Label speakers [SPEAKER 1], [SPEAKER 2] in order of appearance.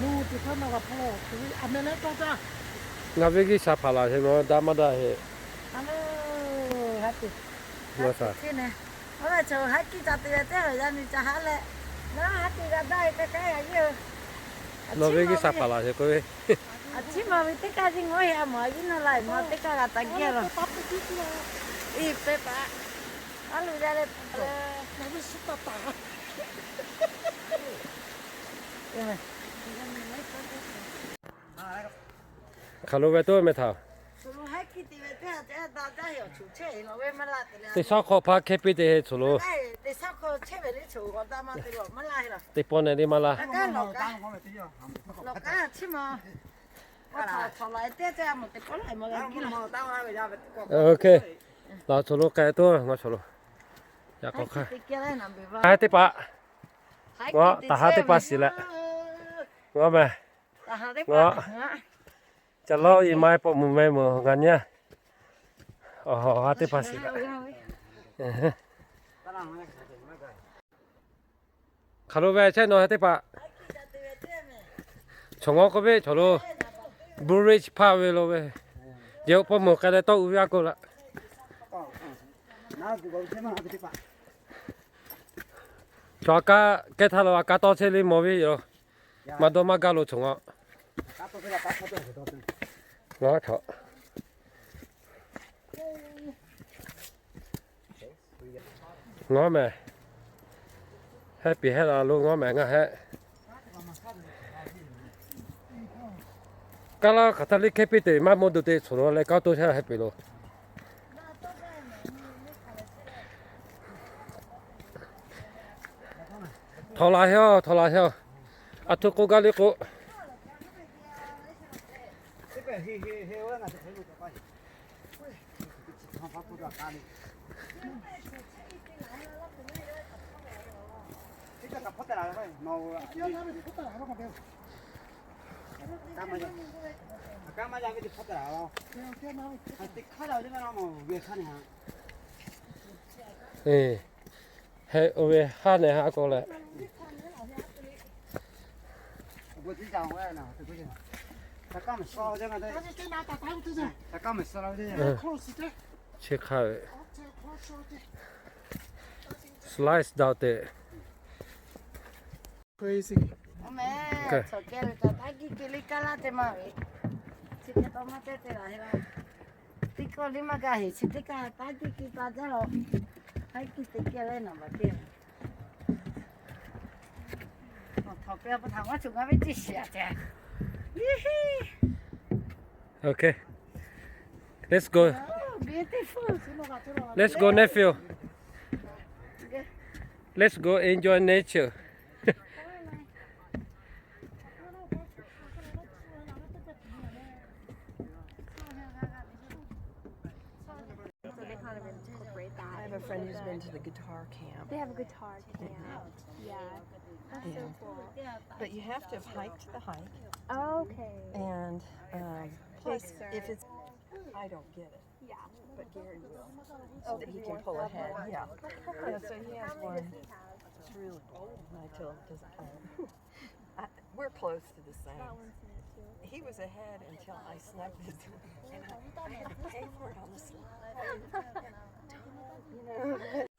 [SPEAKER 1] 누구한테가 팔아. 그 안면에 떠자.
[SPEAKER 2] 나베기 사팔라 해노 다마다 해.
[SPEAKER 3] alo hati
[SPEAKER 2] 뭐사?
[SPEAKER 3] sini ora cho hati jati te ya ni chahale na hati ga dai cái gì
[SPEAKER 2] 나베기 사팔라 해 거기.
[SPEAKER 3] 아침에 때까지 뭐야 뭐 이나 라이 뭐 때까지 딱게로 이 빼봐 알로 잘해
[SPEAKER 1] 나도 씻었다.
[SPEAKER 2] 칼로베토 메타.
[SPEAKER 3] sulu haki tibe te da da yo chu che no ve mala te
[SPEAKER 2] 때 사코 파 캐피데 해 줄로.
[SPEAKER 3] te sako che ve le chu go da ma te lo mala hira
[SPEAKER 2] 때 뻔해리 말라.
[SPEAKER 3] ka lo ka chimo thọ lại te te một te có lại mà cái
[SPEAKER 2] 오케이. 나 줄로 가도 나 줄로. 야 거카.
[SPEAKER 3] kia đây nằm bị vỡ
[SPEAKER 2] 하이테 빠. 와, 다 하테 빠시라. 와메.
[SPEAKER 3] ta hả đấy
[SPEAKER 2] Đó.
[SPEAKER 3] quá
[SPEAKER 2] 잘로 이 마이 뽀 무메 뭐 가냐? 하테 빠시라. 가로베 채노 하테 빠. 정어급에 저로 브리지 파웨로베. 저 뽀모 가다 또 우야고라. 저 아까 깨타로 아까 떠체리 뭐비요? 마도마가로 정어. 저. ngó happy hết luôn ngó mẹ nghe hết cái là Catholic happy thì mà muốn được thì số lại cao tôi sẽ happy luôn thò lại theo à tôi cố gắng đi cố hay về hai này hai cô lại chiếc khai slice đào tệ
[SPEAKER 1] Crazy.
[SPEAKER 3] mẹ cho kia là ta cái li cala te mà chỉ cái tomate te là hết tí có li mà cái chỉ cái ta cái ta ra rồi hay cái kia lên nằm ở kia thọ kia bắt thằng quá chúng nó mới chỉ xẻ thế
[SPEAKER 2] okay let's go
[SPEAKER 3] beautiful
[SPEAKER 2] let's go nephew let's go enjoy nature
[SPEAKER 4] I have a friend who's been to the guitar camp.
[SPEAKER 5] They have a guitar camp. Yeah. That's so cool.
[SPEAKER 4] But you have to have hiked the hike.
[SPEAKER 5] Okay.
[SPEAKER 4] And place, if it's, I don't get it,
[SPEAKER 5] Yeah.
[SPEAKER 4] but Gary will. So that he can pull ahead. Yeah. Yeah, so he has one. It's really old. And I told him it doesn't count. We're close to the same. He was ahead until I snuck this, and I had to pay for it on the slide. You know.